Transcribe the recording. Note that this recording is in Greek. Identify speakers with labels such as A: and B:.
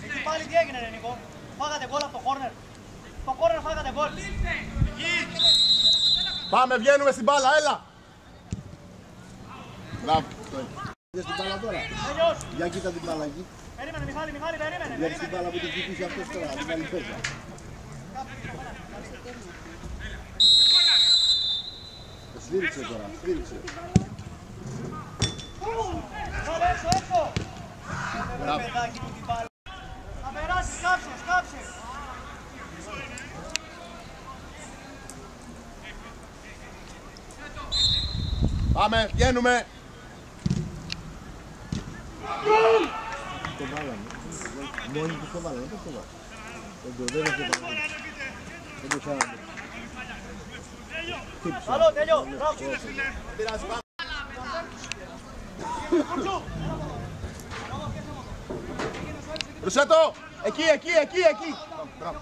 A: Εκεί πάλι τι έγινε ρε Νίκο. Φάγατε γκολ από το κόρνερ. Το κόρνερ φάγατε γκολ.
B: Πάμε, βγαίνουμε στην μπάλα, έλα. Μπράβο.
C: Είδες την μπάλα τώρα.
A: Τελειώς.
C: Για κοίτα την μπάλα εκεί.
A: Περίμενε Μιχάλη, περίμενε.
C: Βλέπεις την μπάλα που την κοιτήσει αυτός τώρα, την καλή πέζα. Σφύριξε τώρα, σφύριξε.
A: Βάλε έξω.
B: Μπράβο.
A: Θα περάσεις, σκάψε.
B: Πάμε, βγαίνουμε.
C: Το βάλαμε. Μόνοι τους το βάλαμε, πώς το βάλαμε. Δεν έχει το βάλαμε. Δεν το σάραμε.
A: Καλό, τέλειο. Μπράβο.
B: Ρουσέτο, εκεί. Μπράβο.